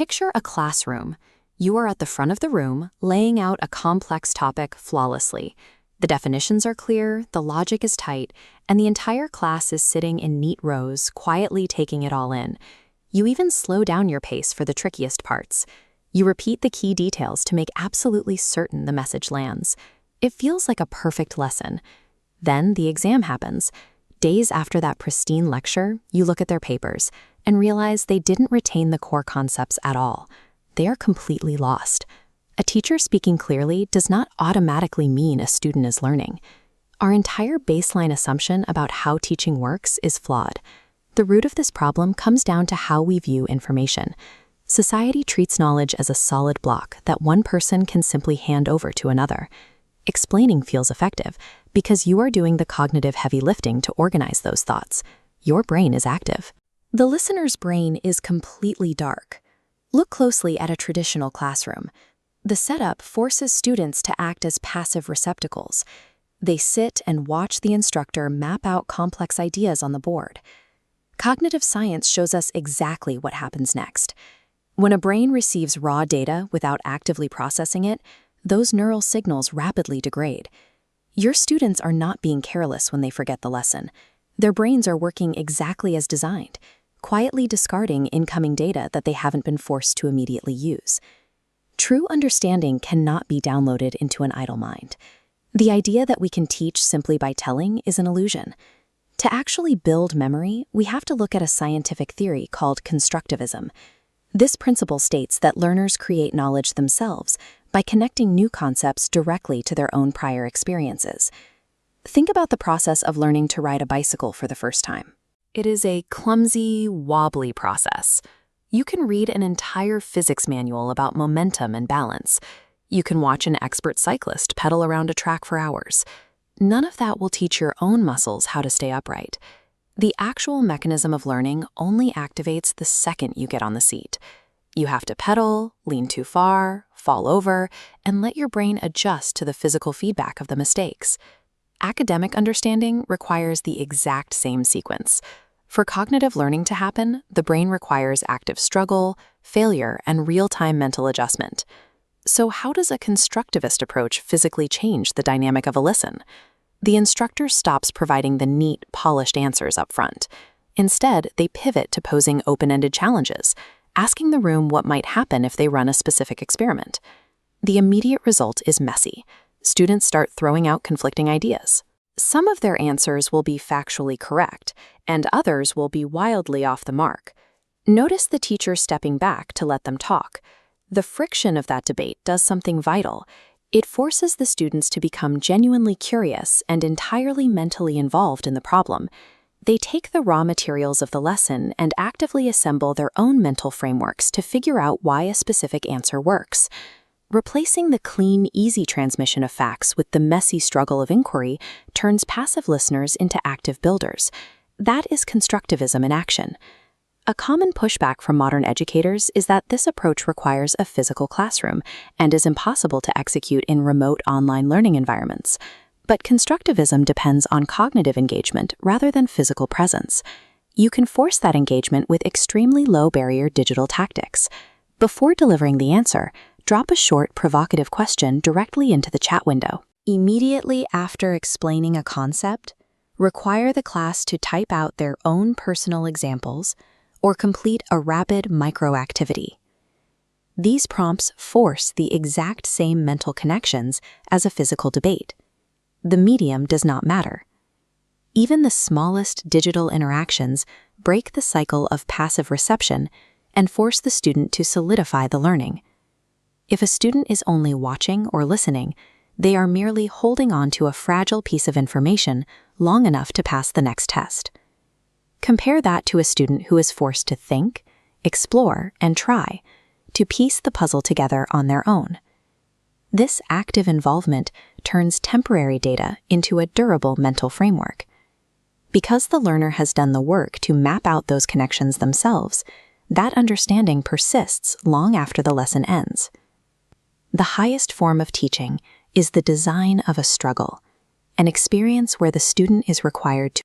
Picture a classroom. You are at the front of the room, laying out a complex topic flawlessly. The definitions are clear, the logic is tight, and the entire class is sitting in neat rows, quietly taking it all in. You even slow down your pace for the trickiest parts. You repeat the key details to make absolutely certain the message lands. It feels like a perfect lesson. Then the exam happens. Days after that pristine lecture, you look at their papers and realize they didn't retain the core concepts at all. They are completely lost. A teacher speaking clearly does not automatically mean a student is learning. Our entire baseline assumption about how teaching works is flawed. The root of this problem comes down to how we view information. Society treats knowledge as a solid block that one person can simply hand over to another. Explaining feels effective because you are doing the cognitive heavy lifting to organize those thoughts. Your brain is active. The listener's brain is completely dark. Look closely at a traditional classroom. The setup forces students to act as passive receptacles. They sit and watch the instructor map out complex ideas on the board. Cognitive science shows us exactly what happens next. When a brain receives raw data without actively processing it, those neural signals rapidly degrade. Your students are not being careless when they forget the lesson. Their brains are working exactly as designed, quietly discarding incoming data that they haven't been forced to immediately use. True understanding cannot be downloaded into an idle mind. The idea that we can teach simply by telling is an illusion. To actually build memory, we have to look at a scientific theory called Constructivism. This principle states that learners create knowledge themselves by connecting new concepts directly to their own prior experiences. Think about the process of learning to ride a bicycle for the first time. It is a clumsy, wobbly process. You can read an entire physics manual about momentum and balance. You can watch an expert cyclist pedal around a track for hours. None of that will teach your own muscles how to stay upright. The actual mechanism of learning only activates the second you get on the seat. You have to pedal, lean too far, fall over, and let your brain adjust to the physical feedback of the mistakes. Academic understanding requires the exact same sequence. For cognitive learning to happen, the brain requires active struggle, failure, and real-time mental adjustment. So how does a constructivist approach physically change the dynamic of a listen? The instructor stops providing the neat, polished answers up front. Instead, they pivot to posing open-ended challenges, asking the room what might happen if they run a specific experiment. The immediate result is messy. Students start throwing out conflicting ideas. Some of their answers will be factually correct, and others will be wildly off the mark. Notice the teacher stepping back to let them talk. The friction of that debate does something vital. It forces the students to become genuinely curious and entirely mentally involved in the problem. They take the raw materials of the lesson and actively assemble their own mental frameworks to figure out why a specific answer works. Replacing the clean, easy transmission of facts with the messy struggle of inquiry turns passive listeners into active builders. That is constructivism in action. A common pushback from modern educators is that this approach requires a physical classroom and is impossible to execute in remote online learning environments. But constructivism depends on cognitive engagement rather than physical presence. You can force that engagement with extremely low-barrier digital tactics. Before delivering the answer, drop a short, provocative question directly into the chat window. Immediately after explaining a concept, require the class to type out their own personal examples or complete a rapid micro-activity. These prompts force the exact same mental connections as a physical debate. The medium does not matter. Even the smallest digital interactions break the cycle of passive reception and force the student to solidify the learning. If a student is only watching or listening, they are merely holding on to a fragile piece of information long enough to pass the next test. Compare that to a student who is forced to think, explore, and try, to piece the puzzle together on their own. This active involvement turns temporary data into a durable mental framework. Because the learner has done the work to map out those connections themselves, that understanding persists long after the lesson ends. The highest form of teaching is the design of a struggle, an experience where the student is required to